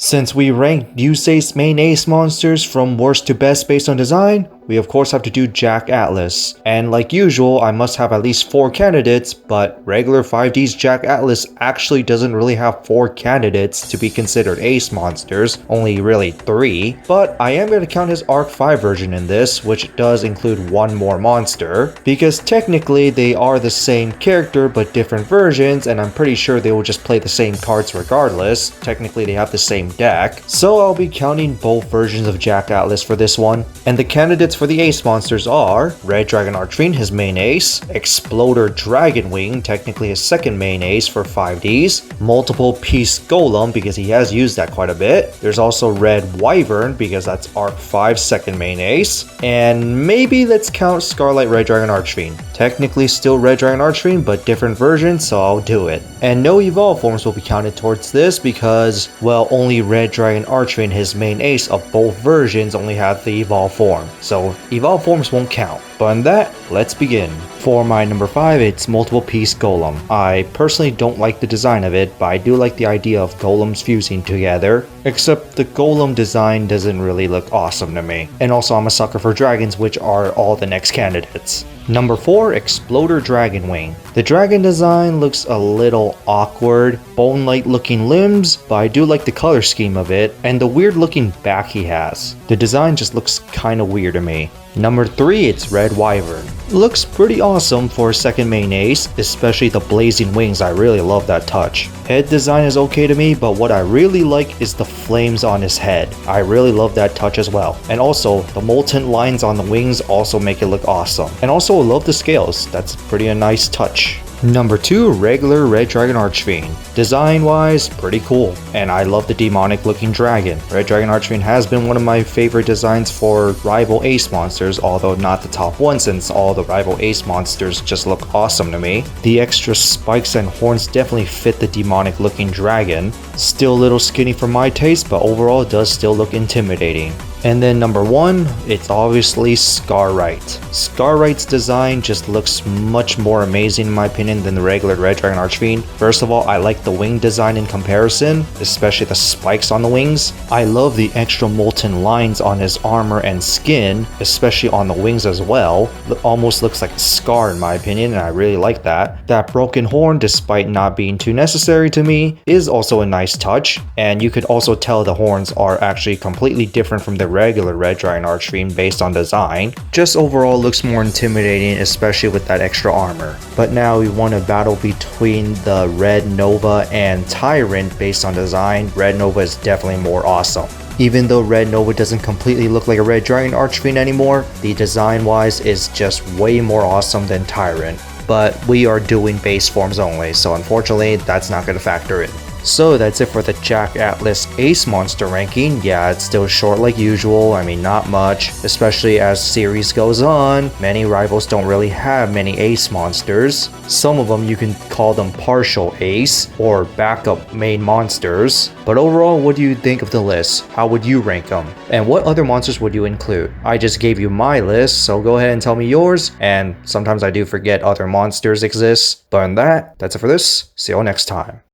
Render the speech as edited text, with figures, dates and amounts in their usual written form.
Since we ranked Yusei's main ace monsters from worst to best based on design, we of course have to do Jack Atlas. And like usual, I must have at least 4 candidates, but regular 5D's Jack Atlas actually doesn't really have 4 candidates to be considered ace monsters, only really 3. But I am going to count his Arc 5 version in this, which does include 1 more monster, because technically they are the same character but different versions, and I'm pretty sure they will just play the same cards regardless. Technically they have the same deck. So I'll be counting both versions of Jack Atlas for this one. And the candidates for the ace monsters are Red Dragon Archfiend, his main ace, Exploder Dragonwing, technically his second main ace for 5Ds, Multiple Piece Golem because he has used that quite a bit. There's also Red Wyvern because that's Arc 5's second main ace, and maybe let's count Scarlet Red Dragon Archfiend. Technically still Red Dragon Archfiend but different versions, so I'll do it. And no evolve forms will be counted towards this because, well, only Red Dragon Archfiend, his main ace of both versions, only have the evolve form, so evolve forms won't count. But on that, let's begin. For my number 5, it's Multiple Piece Golem. I personally don't like the design of it, but I do like the idea of golems fusing together, except the golem design doesn't really look awesome to me. And also I'm a sucker for dragons, which are all the next candidates. Number 4, Exploder Dragonwing. The dragon design looks a little awkward, bone-like looking limbs, but I do like the color scheme of it, and the weird looking back he has. The design just looks kinda weird to me. Number 3, it's Red Wyvern. Looks pretty awesome for a second main ace, especially the blazing wings. I really love that touch. Head design is okay to me, but what I really like is the flames on his head. I really love that touch as well. And also, the molten lines on the wings also make it look awesome. And also, I love the scales. That's pretty a nice touch. Number 2, regular Red Dragon Archfiend. Design wise, pretty cool, and I love the demonic looking dragon. Red Dragon Archfiend has been one of my favorite designs for rival ace monsters, although not the top one since all the rival ace monsters just look awesome to me. The extra spikes and horns definitely fit the demonic looking dragon. Still a little skinny for my taste, but overall it does still look intimidating. And then number 1, it's obviously Scarrite. Scarrite's design just looks much more amazing in my opinion than the regular Red Dragon Archfiend. First of all, I like the wing design in comparison, especially the spikes on the wings. I love the extra molten lines on his armor and skin, especially on the wings as well. It almost looks like a scar in my opinion, and I really like that. That broken horn, despite not being too necessary to me, is also a nice touch, and you could also tell the horns are actually completely different from the regular Red Dragon Archfiend based on design. Just overall looks more intimidating, especially with that extra armor. But now we want a battle between the Red Nova and Tyrant based on design. Red Nova is definitely more awesome. Even though Red Nova doesn't completely look like a Red Dragon Archfiend anymore, the design wise is just way more awesome than Tyrant. But we are doing base forms only, so unfortunately that's not going to factor in. So that's it for the Jack Atlas Ace Monster ranking. Yeah, it's still short like usual, I mean not much, especially as series goes on. Many rivals don't really have many Ace monsters. Some of them you can call them partial Ace or backup main monsters. But overall, what do you think of the list? How would you rank them? And what other monsters would you include? I just gave you my list, so go ahead and tell me yours, and sometimes I do forget other monsters exist. But on that, that's it for this. See you all next time.